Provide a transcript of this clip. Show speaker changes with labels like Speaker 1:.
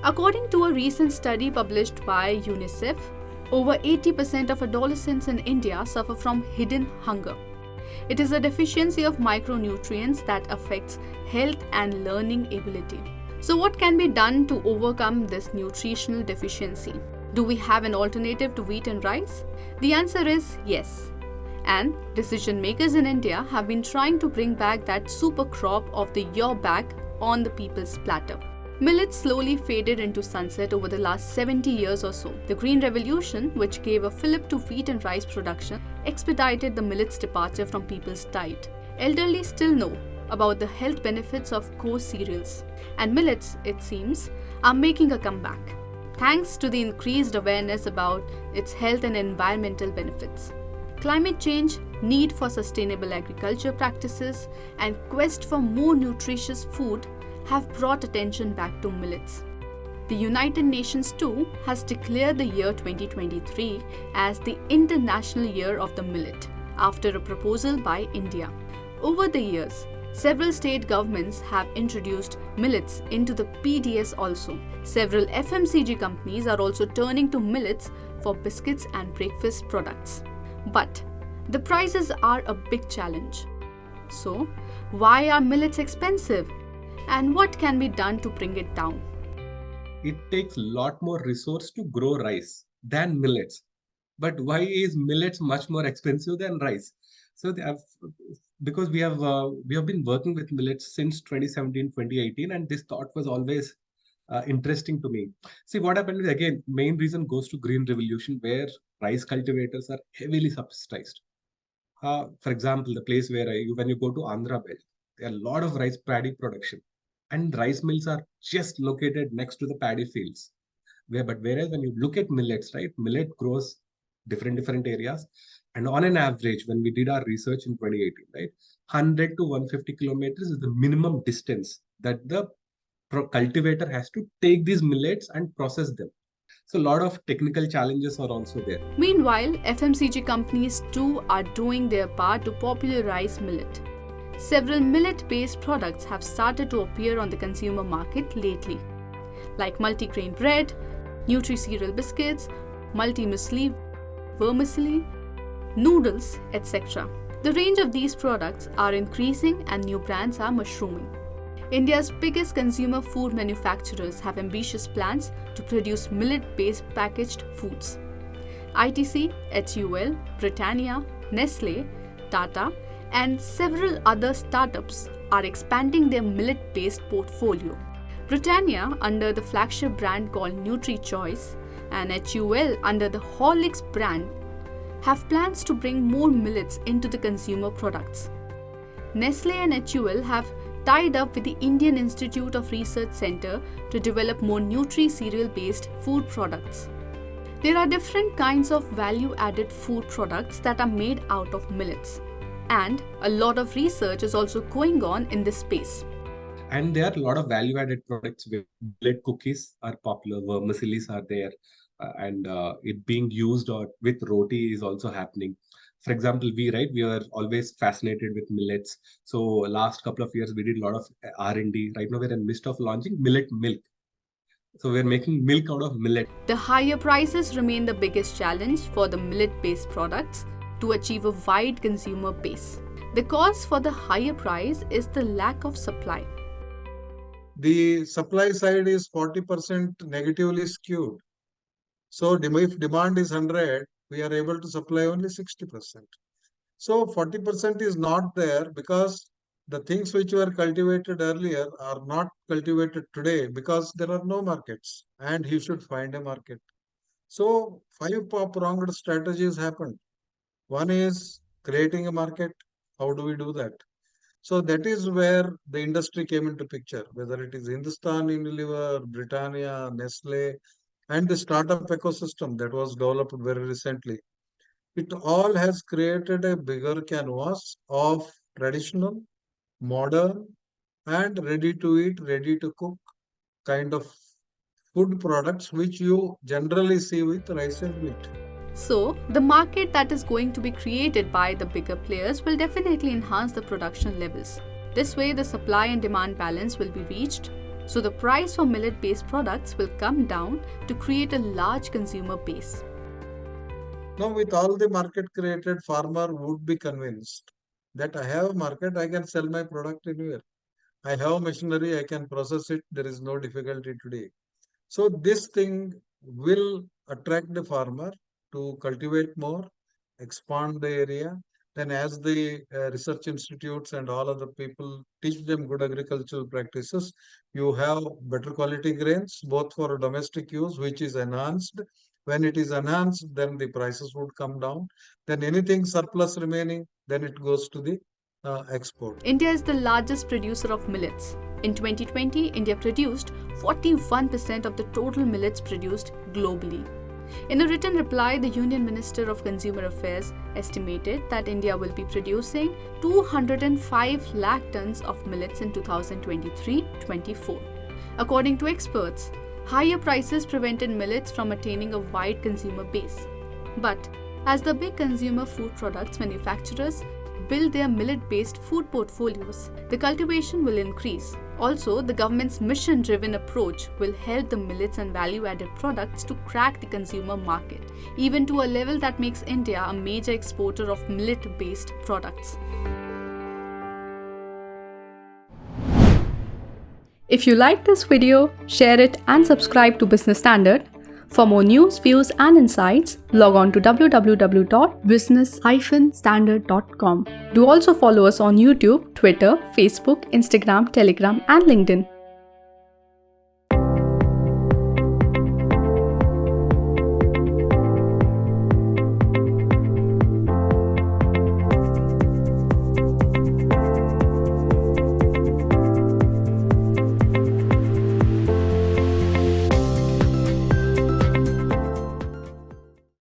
Speaker 1: According to a recent study published by UNICEF, over 80% of adolescents in India suffer from hidden hunger. It is a deficiency of micronutrients that affects health and learning ability. So, what can be done to overcome this nutritional deficiency? Do we have an alternative to wheat and rice? The answer is yes. And decision makers in India have been trying to bring back that super crop of the year back on the people's platter. Millets slowly faded into sunset over the last 70 years or so. The Green Revolution, which gave a fillip to wheat and rice production, expedited the millet's departure from people's diet. Elderly still know about the health benefits of coarse cereals, and millets, it seems, are making a comeback, thanks to the increased awareness about its health and environmental benefits. Climate change, need for sustainable agriculture practices, and quest for more nutritious food have brought attention back to millets. The United Nations too has declared the year 2023 as the International Year of the Millet, after a proposal by India. Over the years, several state governments have introduced millets into the PDS also. Several FMCG companies are also turning to millets for biscuits and breakfast products. But the prices are a big challenge. So, why are millets expensive? And what can be done to bring it down?
Speaker 2: It takes a lot more resource to grow rice than millets. But why is millets much more expensive than rice? So because we have been working with millets since 2017, 2018, and this thought was always interesting to me. See, what happened is, again, main reason goes to Green Revolution, where rice cultivators are heavily subsidized. For example, the place where when you go to Andhra Belt, there are a lot of rice paddy production, and rice mills are just located next to the paddy fields. Whereas when you look at millets, right, millet grows different areas, and on an average, when we did our research in 2018, right, 100 to 150 kilometers is the minimum distance that the cultivator has to take these millets and process them. So a lot of technical challenges are also there.
Speaker 1: Meanwhile, FMCG companies too are doing their part to popularize millet. Several millet-based products have started to appear on the consumer market lately, like multigrain bread, nutri-cereal biscuits, multi-muesli, vermicelli, noodles, etc. The range of these products are increasing and new brands are mushrooming. India's biggest consumer food manufacturers have ambitious plans to produce millet-based packaged foods. ITC, HUL, Britannia, Nestle, Tata, and several other startups are expanding their millet-based portfolio. Britannia, under the flagship brand called NutriChoice, and HUL under the Horlicks brand, have plans to bring more millets into the consumer products. Nestle and HUL have tied up with the Indian Institute of Research Centre to develop more nutri-cereal-based food products. There are different kinds of value-added food products that are made out of millets, and a lot of research is also going on in this space.
Speaker 2: And there are a lot of value-added products where millet cookies are popular, vermicellis are there, and it being used or with roti is also happening. For example, we are always fascinated with millets. So last couple of years, we did a lot of R&D. Right now, we're in the midst of launching millet milk. So we're making milk out of millet.
Speaker 1: The higher prices remain the biggest challenge for the millet-based products to achieve a wide consumer base. The cause for the higher price is the lack of supply.
Speaker 3: The supply side is 40% negatively skewed. So if demand is 100, we are able to supply only 60%. So 40% is not there because the things which were cultivated earlier are not cultivated today because there are no markets and he should find a market. So 5-pronged strategies happened. One is creating a market. How do we do that? So that is where the industry came into picture, whether it is Hindustan Unilever, Britannia, Nestle, and the startup ecosystem that was developed very recently. It all has created a bigger canvas of traditional, modern, and ready to eat, ready to cook kind of food products which you generally see with rice and wheat.
Speaker 1: So, the market that is going to be created by the bigger players will definitely enhance the production levels. This way, the supply and demand balance will be reached, So the price for millet-based products will come down to create a large consumer base.
Speaker 3: Now, with all the market created, farmer would be convinced that I have a market, I can sell my product anywhere. I have machinery, I can process it, there is no difficulty today. So this thing will attract the farmer to cultivate more, expand the area. Then as the research institutes and all other people teach them good agricultural practices, you have better quality grains, both for domestic use, which is enhanced. When it is enhanced, then the prices would come down. Then anything surplus remaining, then it goes to the export.
Speaker 1: India is the largest producer of millets. In 2020, India produced 41% of the total millets produced globally. In a written reply, the Union Minister of Consumer Affairs estimated that India will be producing 205 lakh tons of millets in 2023-24. According to experts, higher prices prevented millets from attaining a wide consumer base. But as the big consumer food products manufacturers build their millet-based food portfolios, the cultivation will increase. Also, the government's mission-driven approach will help the millets and value-added products to crack the consumer market, even to a level that makes India a major exporter of millet-based products. If you like this video, share it and subscribe to Business Standard. For more news, views and insights, log on to www.business-standard.com. Do also follow us on YouTube, Twitter, Facebook, Instagram, Telegram and LinkedIn.